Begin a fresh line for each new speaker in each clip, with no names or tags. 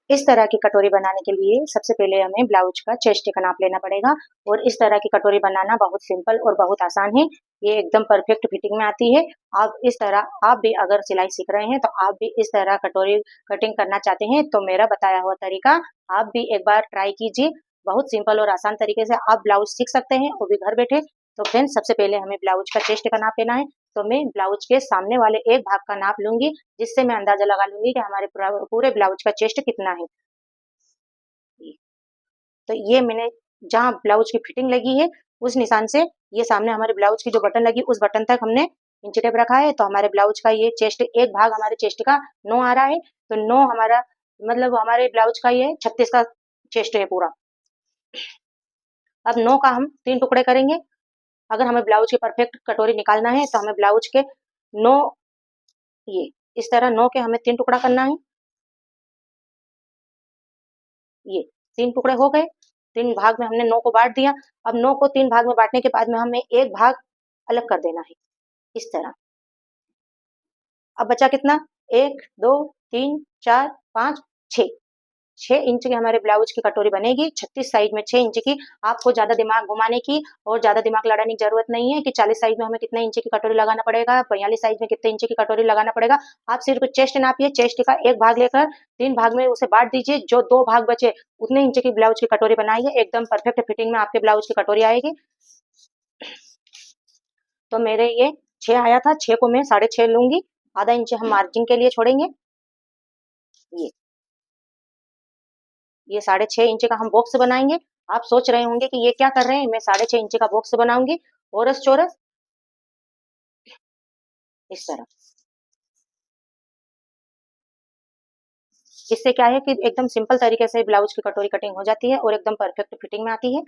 इस तरह की कटोरी बनाने के लिए सबसे पहले हमें ब्लाउज का चेस्ट का नाप लेना पड़ेगा और इस तरह की कटोरी बनाना बहुत सिंपल और बहुत आसान है। ये एकदम परफेक्ट फिटिंग में आती है। आप इस तरह आप भी अगर सिलाई सीख रहे हैं तो आप भी इस तरह कटोरी कटिंग करना चाहते हैं तो मेरा बताया हुआ तरीका आप भी एक बार ट्राई कीजिए। बहुत सिंपल और आसान तरीके से आप ब्लाउज सीख सकते हैं वो भी घर बैठे। तो फ्रेंड्स सबसे पहले हमें ब्लाउज का चेस्ट का नाप लेना है। तो मैं ब्लाउज के सामने वाले एक भाग का नाप लूंगी जिससे मैं अंदाजा लगा लूंगी कि हमारे पूरे ब्लाउज का चेस्ट कितना है। तो ये मैंने जहाँ ब्लाउज की फिटिंग लगी है उस निशान से ये सामने हमारे ब्लाउज की जो बटन लगी उस बटन तक हमने इंची टेप रखा है। तो हमारे ब्लाउज का ये चेस्ट एक भाग हमारे चेस्ट का 9 आ रहा है। तो 9 हमारा मतलब हमारे ब्लाउज का ये 36 का चेस्ट है पूरा। अब 9 का हम 3 टुकड़े करेंगे। अगर हमें ब्लाउज की परफेक्ट कटोरी निकालना है तो हमें ब्लाउज के 9 ये इस तरह 9 के हमें 3 टुकड़ा करना है। ये 3 टुकड़े हो गए। 3 भाग में हमने 9 को बांट दिया। अब 9 को 3 भाग में बांटने के बाद में हमें एक भाग अलग कर देना है इस तरह। अब बचा कितना 1 2 3 4 5 6 6 इंच की हमारे ब्लाउज की कटोरी बनेगी। 36 साइज में 6 इंच की। आपको ज्यादा दिमाग घुमाने की और ज्यादा दिमाग लड़ाने की जरूरत नहीं है कि 40 साइज में हमें कितने इंच की कटोरी लगाना पड़ेगा, 42 साइज में कितने इंच की कटोरी लगाना पड़ेगा। आप सिर्फ चेस्ट नापिए, चेस्ट का एक भाग लेकर 3 भाग में उसे बांट दीजिए। जो 2 भाग बचे उतने इंच की ब्लाउज की कटोरी बनाइए। एकदम परफेक्ट फिटिंग में आपके ब्लाउज की कटोरी आएगी। तो मेरे ये 6 आया था, 6 को मैं 6.5 लूंगी। आधा इंच हम मार्जिन के लिए छोड़ेंगे। ये ये 6.5 इंच का हम बॉक्स बनाएंगे। आप सोच रहे होंगे कि ये क्या कर रहे हैं, मैं 6.5 इंच का बॉक्स बनाऊंगी औरस चौरस इस तरह। इससे क्या है कि एकदम सिंपल तरीके से ब्लाउज की कटोरी कटिंग हो जाती है और एकदम परफेक्ट फिटिंग में आती है।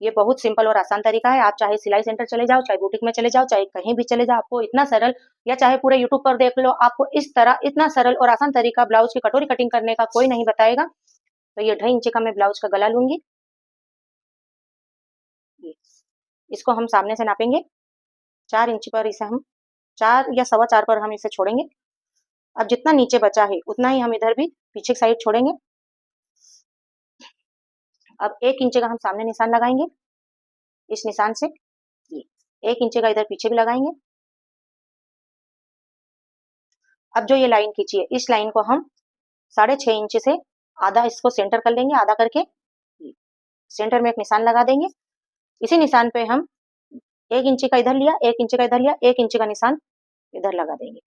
ये बहुत सिंपल और आसान तरीका है। आप चाहे सिलाई सेंटर चले जाओ, चाहे बुटीक में चले जाओ, चाहे कहीं भी चले जाओ, आपको इतना सरल, या चाहे पूरे यूट्यूब पर देख लो, आपको इस तरह इतना सरल और आसान तरीका ब्लाउज की कटोरी कटिंग करने का कोई नहीं बताएगा। तो ये 2.5 इंच का मैं ब्लाउज का गला लूंगी। इसको हम सामने से नापेंगे 4 इंच पर। इसे हम 4 या 4.25 पर हम इसे छोड़ेंगे। अब जितना नीचे बचा है उतना ही हम इधर भी पीछे की साइड छोड़ेंगे। अब 1 इंच का हम सामने निशान लगाएंगे इस निशान से। ये 1 इंच का इधर पीछे भी लगाएंगे। अब जो ये लाइन खींची है इस लाइन को हम 6.5 इंच से आधा इसको सेंटर कर लेंगे। आधा करके सेंटर में एक निशान लगा देंगे। इसी निशान पे हम 1 इंच का इधर लिया, 1 इंच का इधर लिया, 1 इंच का निशान इधर लगा देंगे।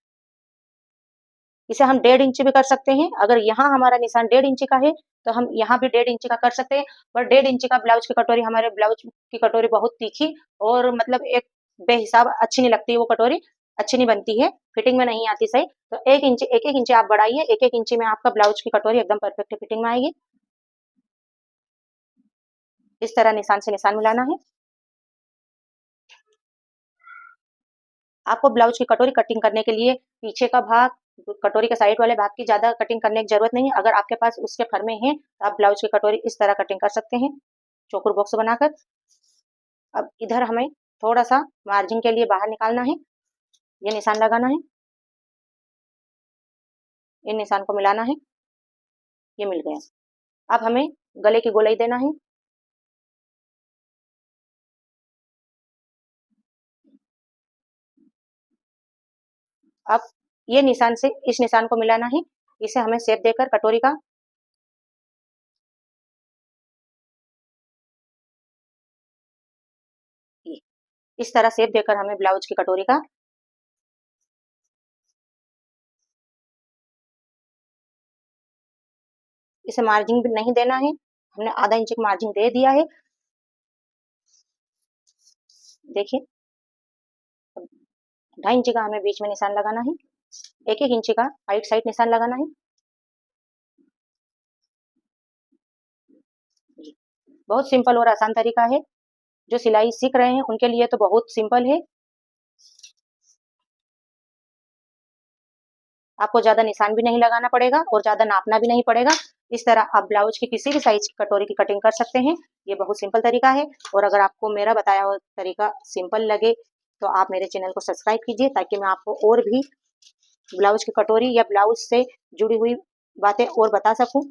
इसे हम 1.5 इंच भी कर सकते हैं। अगर यहाँ हमारा निशान 1.5 इंच का है तो हम यहाँ भी 1.5 इंच का कर सकते हैं। पर 1.5 इंच का ब्लाउज की कटोरी, हमारे ब्लाउज की कटोरी बहुत तीखी और मतलब एक बेहिसाब अच्छी नहीं लगती है। वो कटोरी अच्छी नहीं बनती है, फिटिंग में नहीं आती सही। तो 1 इंच, 1-1 इंच आप बढ़ाइए। 1-1 इंच में आपका ब्लाउज की कटोरी एकदम परफेक्ट फिटिंग में आएगी। इस तरह निशान से निशान मिलाना है। आपको ब्लाउज की कटोरी कटिंग करने के लिए पीछे का भाग, कटोरी के साइड वाले भाग की ज्यादा कटिंग करने की जरूरत नहीं है। अगर आपके पास उसके फरमे हैं तो आप ब्लाउज की कटोरी इस तरह कटिंग कर सकते हैं चौकोर बॉक्स बनाकर। अब इधर हमें थोड़ा सा मार्जिन के लिए बाहर निकालना है। ये निशान लगाना है, इन निशान को मिलाना है। ये मिल गया। अब हमें गले की गोलाई देना है। अब ये निशान से इस निशान को मिलाना है। इसे हमें शेप देकर कटोरी का इस तरह शेप देकर हमें ब्लाउज की कटोरी का इसे मार्जिन भी नहीं देना है। हमने आधा इंच की मार्जिन दे दिया है। देखिए 2.5 इंच का हमें बीच में निशान लगाना है। 1-1 इंच का राइट साइड निशान लगाना है। बहुत सिंपल और आसान तरीका है। जो सिलाई सीख रहे हैं उनके लिए तो बहुत सिंपल है। आपको ज्यादा निशान भी नहीं लगाना पड़ेगा और ज्यादा नापना भी नहीं पड़ेगा। इस तरह आप ब्लाउज की किसी भी साइज की कटोरी की कटिंग कर सकते हैं। ये बहुत सिंपल तरीका है। और अगर आपको मेरा बताया हुआ तरीका सिंपल लगे तो आप मेरे चैनल को सब्सक्राइब कीजिए ताकि मैं आपको और भी ब्लाउज की कटोरी या ब्लाउज से जुड़ी हुई बातें और बता सकूं।